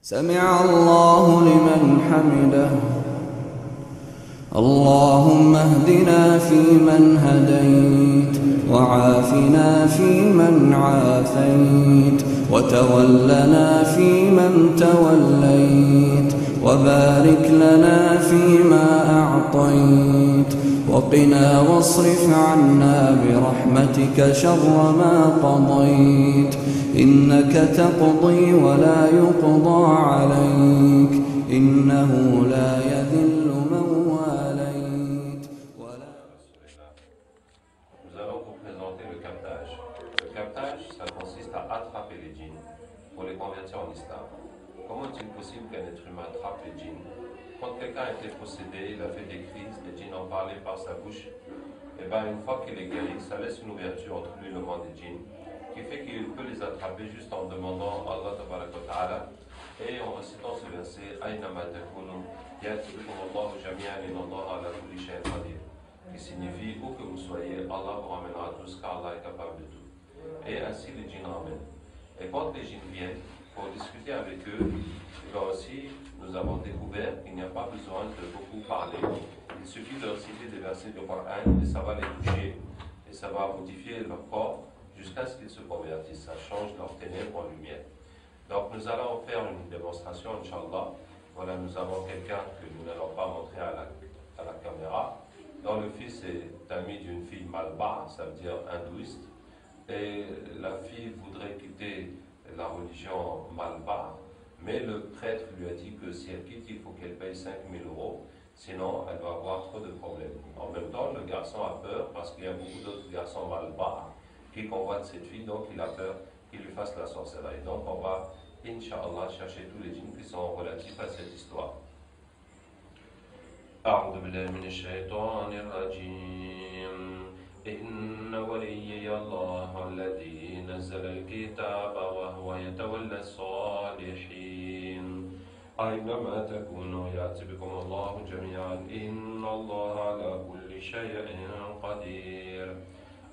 سمع الله لمن حمده. اللهم اهدنا فيمن هديت، وعافنا فيمن عافيت، وتولنا فيمن توليت، وبارك لنا فيما أعطيت، وقنا واصرف عنا برحمتك شر ما قضيت، إنك تقضي ولا يقضى عليك، إنه لا يذل من واليت ولا. Nous allons vous présenter le captage. Le captage, ça consiste à attraper les djinns pour les convertir en islam. Comment est-il possible qu'un être humain attrape les djinns? Quand quelqu'un a été possédé, il a fait des crises, les djinns en parlaient par sa bouche, et bien une fois qu'il est guéri, ça laisse une ouverture entre lui et le monde des djinns, qui fait qu'il peut les attraper juste en demandant à Allah ta'ala et en récitant ce verset Aynama takunu ya'tikum Allahu jami'an inna Allaha ala kulli shay'in qadir, qui signifie où que vous soyez, Allah vous ramènera tous car Allah est capable de tout. Et ainsi les djinns ramènent. Et quand les djinns viennent pour discuter avec eux, là aussi nous avons découvert qu'il n'y a pas besoin de beaucoup parler. Il suffit de réciter des versets du Coran et ça va les toucher et ça va modifier leur corps jusqu'à ce qu'ils se convertissent. Ça change leur ténèbres en lumière. Donc nous allons faire une démonstration, Inch'Allah. Voilà, nous avons quelqu'un que nous n'allons pas montrer à la caméra, dont le fils est ami d'une fille malba, ça veut dire hindouiste, et la fille voudrait quitter la religion malba, mais le prêtre lui a dit que si elle quitte, il faut qu'elle paye 5 000 €, sinon elle va avoir trop de problèmes. En même temps, le garçon a peur parce qu'il y a beaucoup d'autres garçons malba qui convoitent cette fille, donc il a peur qu'il lui fasse la sorcellerie. Donc on va, Inch'Allah, chercher tous les djinns qui sont relatifs à cette histoire. أعوذ بالله من الشيطان الرجيم إن وليي الله الذي نزل الكتاب وهو يتولى الصالحين أينما تكونوا يأتي بكم الله جميعا إن الله على كل شيء قدير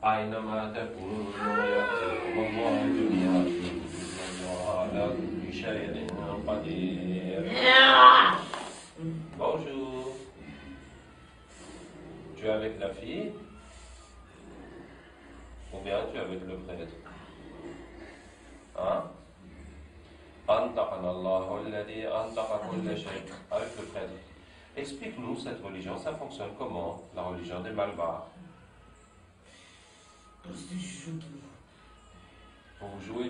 أينما تكونوا يأتي بكم الله جميعا إن الله على كل شيء قدير. Bonjour. Tu es avec la fille ou bien tu es avec le prêtre? Hein? Antaqana Allahu alladhi antaqa kulla shay. Avec le prêtre. Explique-nous cette religion, ça fonctionne comment, la religion des Malbars? Vous jouez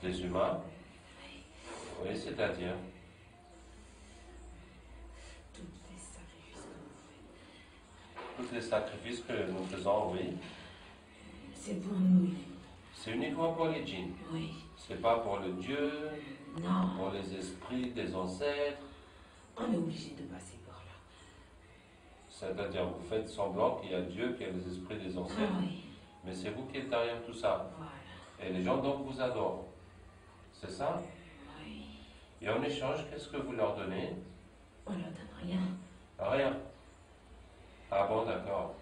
des humains? Oui, c'est-à-dire? Tous les sacrifices que nous faisons, oui. C'est pour nous. C'est uniquement pour les djinns. Oui. C'est pas pour le Dieu, Non. pour les esprits des ancêtres. On est obligé de passer par là. C'est-à-dire, vous faites semblant qu'il y a Dieu, qu'il y a les esprits des ancêtres. Ah oui. Mais c'est vous qui êtes derrière tout ça. Voilà. Et les gens donc vous adorent. C'est ça? Oui. Et en échange, qu'est-ce que vous leur donnez? On leur donne rien. Rien. Ah bon, d'accord.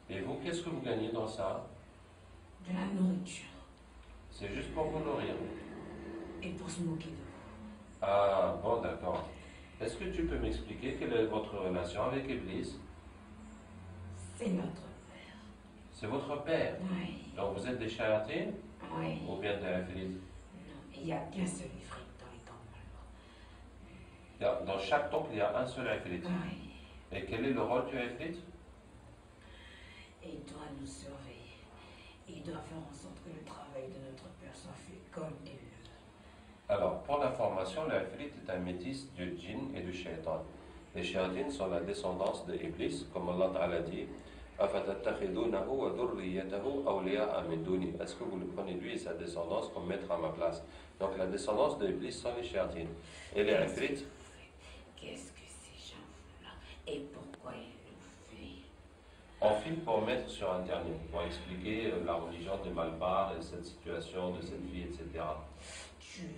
Et vous, qu'est-ce que vous gagnez dans ça? De la nourriture. C'est juste pour vous nourrir. Et pour se moquer de vous. Ah bon, d'accord. Est-ce que tu peux m'expliquer quelle est votre relation avec Iblis? C'est notre père. C'est votre père. Oui. Donc vous êtes des chayatines Oui. ou bien des ifrites? Non. Il n'y a qu'un seul ifrit dans les temples. Dans chaque temple, il y a un seul ifrit. Oui. Et quel est le rôle du ifrit? Et il doit nous surveiller. Il doit faire en sorte que le travail de notre père soit fait comme il le veut. Alors, pour l'information, l'ifrit est un métis du djinn et du shaitan. Les shayatines sont la descendance de Iblis, comme Allah Ta'ala dit. Est-ce que vous le prenez lui et sa descendance comme maître à ma place? Donc la descendance de Iblis sont les shayatines. Et les ifrit? Qu'est-ce que ces gens font là? Et pourquoi ils le font? On filme pour mettre sur Internet, pour expliquer la religion des Malbars et cette situation de cette vie, etc. Tu veux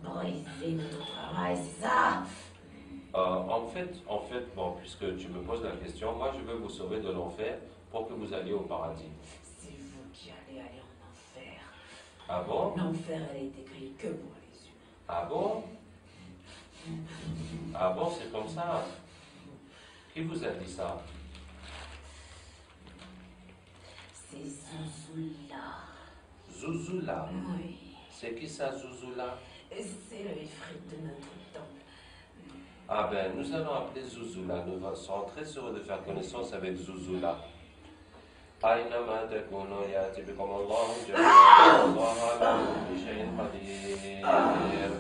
briser notre travail, c'est ça? En fait, bon, puisque tu me poses la question, moi je veux vous sauver de l'enfer pour que vous alliez au paradis. C'est vous qui allez aller en enfer. Ah bon? L'enfer, elle est écrite que pour les humains. Ah bon? Ah bon, c'est comme ça? Qui vous a dit ça? C'est Zouzoula. Zouzoula. Oui. C'est qui ça, Zouzoula? C'est le ifrit de notre temple. Ah ben, nous allons appeler Zouzoula. Nous serons très heureux de faire connaissance avec Zouzoula. أينما تكونوا يأتي بكم الله جميعا الله على كل شيء قدير.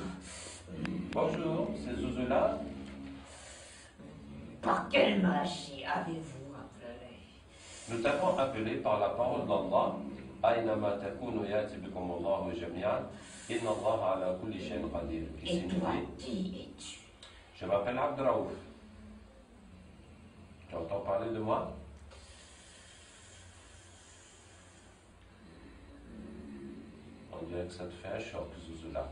Bonjour, c'est Zouzoula. Par quelle magie avez-vous appelé? Nous t'avons appelé par la parole d'Allah. أينما تكونوا يأتي بكم الله جميعا إن الله على كل شيء قدير. Et toi, qui es-tu? Je m'appelle Abdraouf. Tu entends parler de moi? On dirait que ça te fait un choc, Zouzoula.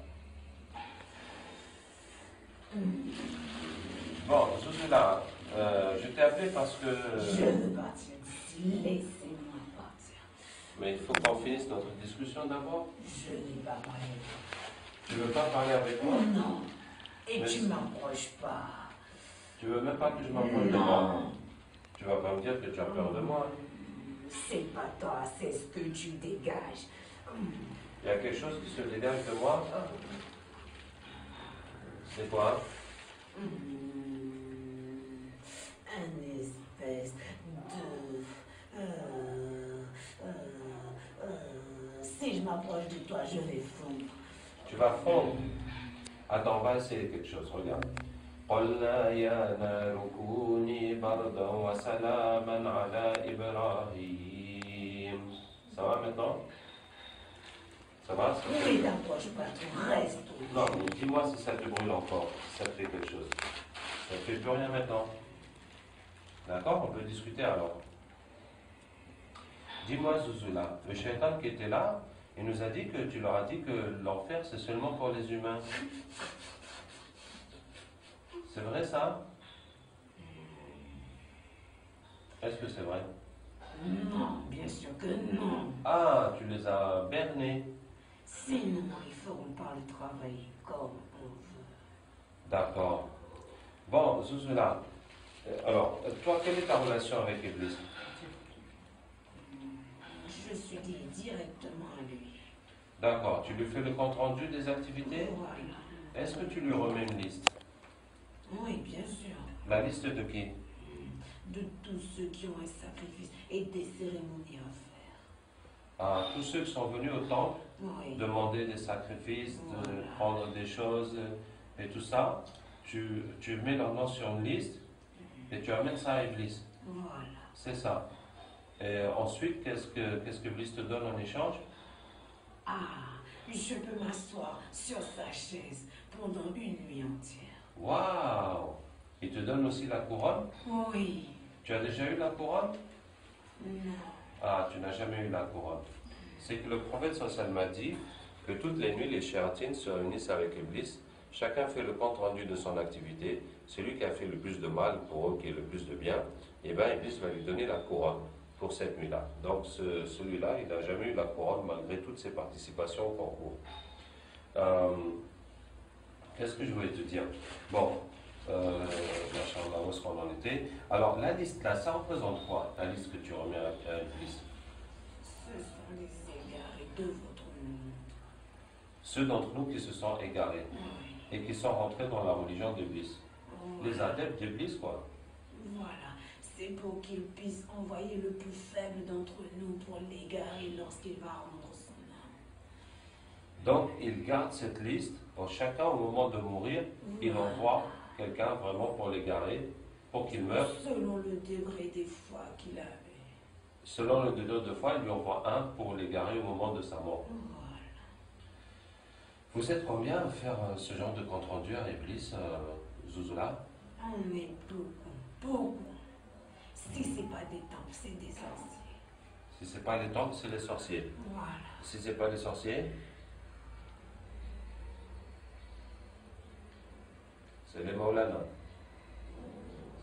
Bon, Zouzoula, je t'ai appelé parce que... Je veux partir d'ici. Laissez-moi partir. Mais il faut qu'on finisse notre discussion d'abord. Je n'ai pas parlé. Tu veux pas parler avec moi? Non. Et Mais tu m'approches pas. Tu veux même pas que je m'approche de moi? Tu vas pas me dire que tu as peur de moi? C'est pas toi, c'est ce que tu dégages. Il y a quelque chose qui se dégage de moi? C'est quoi? Un espèce de... Si je m'approche de toi, je vais fondre. Tu vas fondre. Attends, on va essayer quelque chose, regarde. قلنا يا نار كوني بردا وسلاما على إبراهيم. Ça va maintenant? Ça va? Oui, t'approche pas, tu restes. Non, mais dis-moi si ça te brûle encore, si ça te fait quelque chose. Ça ne fait plus rien maintenant. D'accord? On peut discuter alors. Dis-moi, Zouzoula, le shaitan qui était là, il nous a dit que tu leur as dit que l'enfer c'est seulement pour les humains. C'est vrai ça? Est-ce que c'est vrai? Non, bien sûr que non. Ah, tu les as bernés. Sinon, ils feront pas le travail comme on veut. D'accord. Bon, Zouzoula, alors, toi, quelle est ta relation avec Iblis? Je suis liée directement à lui. D'accord, tu lui fais le compte-rendu des activités? Voilà. Est-ce que tu lui remets une liste? Oui, bien sûr. La liste de qui? De tous ceux qui ont un sacrifice et des cérémonies à faire. À tous ceux qui sont venus au temple, Oui. demander des sacrifices, de Voilà. prendre des choses et tout ça, tu mets leur nom sur une liste et tu amènes ça à Iblis. Voilà. C'est ça. Et ensuite, qu'est-ce que Iblis te donne en échange? Ah, je peux m'asseoir sur sa chaise pendant une nuit entière. Waouh! Il te donne aussi la couronne? Oui. Tu as déjà eu la couronne? Non. Ah, tu n'as jamais eu la couronne. C'est que le prophète sallallahu m'a dit que toutes les nuits, les shéatines se réunissent avec Iblis. Chacun fait le compte rendu de son activité. Celui qui a fait le plus de mal pour eux, qui est le plus de bien, et bien Iblis va lui donner la couronne pour cette nuit-là. Donc celui-là, il n'a jamais eu la couronne malgré toutes ses participations au concours. Qu'est-ce que je voulais te dire? Bon, machallah, où est-ce qu'on en était? Alors, la liste là, ça représente quoi? La liste que tu remets à Iblis? Ce sont les égarés de votre monde. Ceux d'entre nous qui se sont égarés Oui. et qui sont rentrés dans la religion d'Iblis. Voilà. Les adeptes d'Iblis, quoi. Voilà. C'est pour qu'il puisse envoyer le plus faible d'entre nous pour l'égarer lorsqu'il va rendre son âme. Donc, ils gardent cette liste pour chacun au moment de mourir. Il Voilà. envoie quelqu'un vraiment pour l'égarer, pour qu'il meure. Selon le degré des foi qu'il avait. Selon le degré de foi, il lui envoie un pour l'égarer au moment de sa mort. Voilà. Vous êtes combien à faire ce genre de compte-rendu à Iblis, Zouzoula? On est beaucoup, beaucoup. Si c'est pas des temples, c'est des sorciers. Si c'est pas les temples, c'est les sorciers. Voilà. Si c'est pas les sorciers, c'est les Maulana.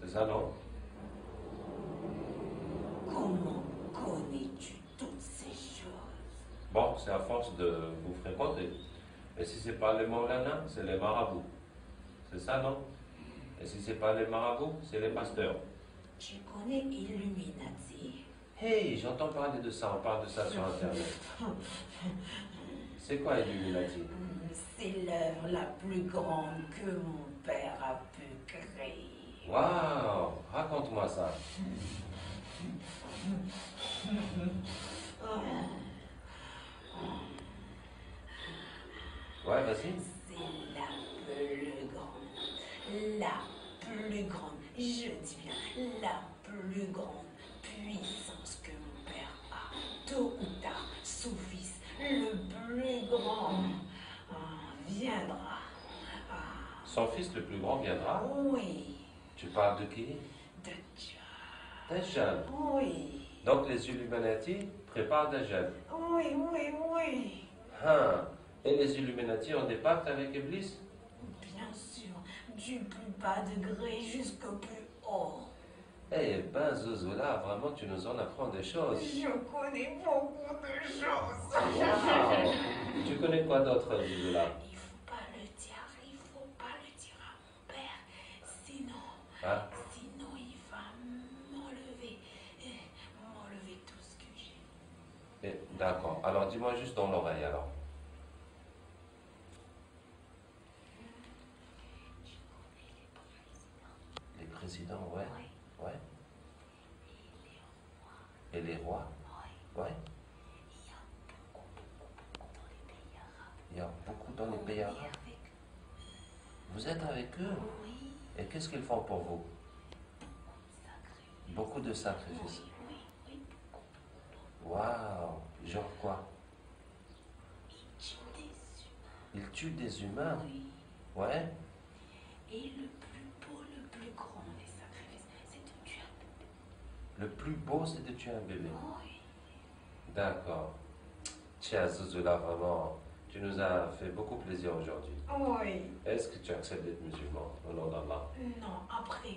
C'est ça, non? Comment connais-tu toutes ces choses? Bon, c'est à force de vous fréquenter. Et si c'est pas les Maulana, c'est les marabouts. C'est ça, non? Et si c'est pas les marabouts, c'est les pasteurs. Je connais Illuminati. Hey, j'entends parler de ça, on parle de ça sur Internet. C'est quoi Illuminati? C'est l'œuvre la plus grande que mon père a pu créer. Waouh, raconte-moi ça. Ouais, vas-y. C'est la plus grande. La plus grande. Je dis bien la plus grande puissance que mon père a. Tôt ou tard, son fils, le plus grand, viendra. Son fils le plus grand viendra? Oui, Tu parles de qui? de Dieu. Dajjal. Oui, Donc les Illuminati préparent Dajjal. oui, oui, oui. Hein. Et les Illuminati ont des pactes avec Iblis? Bien sûr, du plus bas degré jusqu'au plus haut. Eh ben, Zouzoula, vraiment, tu nous en apprends des choses. Je connais beaucoup de choses. Wow. Tu connais quoi d'autre, Zouzoula? Il faut pas le dire, il faut pas le dire à mon père. Sinon, Hein? sinon il va m'enlever tout ce que j'ai. D'accord. Alors, dis-moi juste dans l'oreille, alors. Les présidents, ouais. Oui. Ouais. Et les rois? Oui. Ouais. Il y a beaucoup dans les pays arabes. Avec Vous êtes avec eux? oui, Et qu'est-ce qu'ils font pour vous? sacré. Beaucoup de sacrifices. Oui, oui. Waouh! Genre quoi? Il tue des humains. Ils tuent des humains? Oui. Ouais. Et le plus beau, le plus grand des sacrifices, c'est de tuer un bébé. Le plus beau, c'est de tuer un bébé. Oui. D'accord. Tiens, Zouzoula, vraiment, tu nous as fait beaucoup plaisir aujourd'hui. Oui. Est-ce que tu acceptes d'être musulman au nom d'Allah? Non, après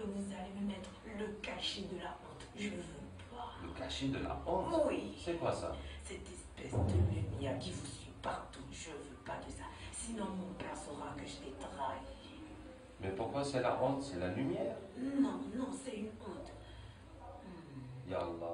vous allez me mettre le cachet de la honte. Je veux pas. Le cachet de la honte? Oui. C'est quoi ça? Cette espèce de lumière qui vous suit partout. Je veux pas de ça. Sinon mon père saura que je l'ai trahi. Mais pourquoi c'est la honte? C'est la lumière? Non, non, c'est une honte. Ya Allah.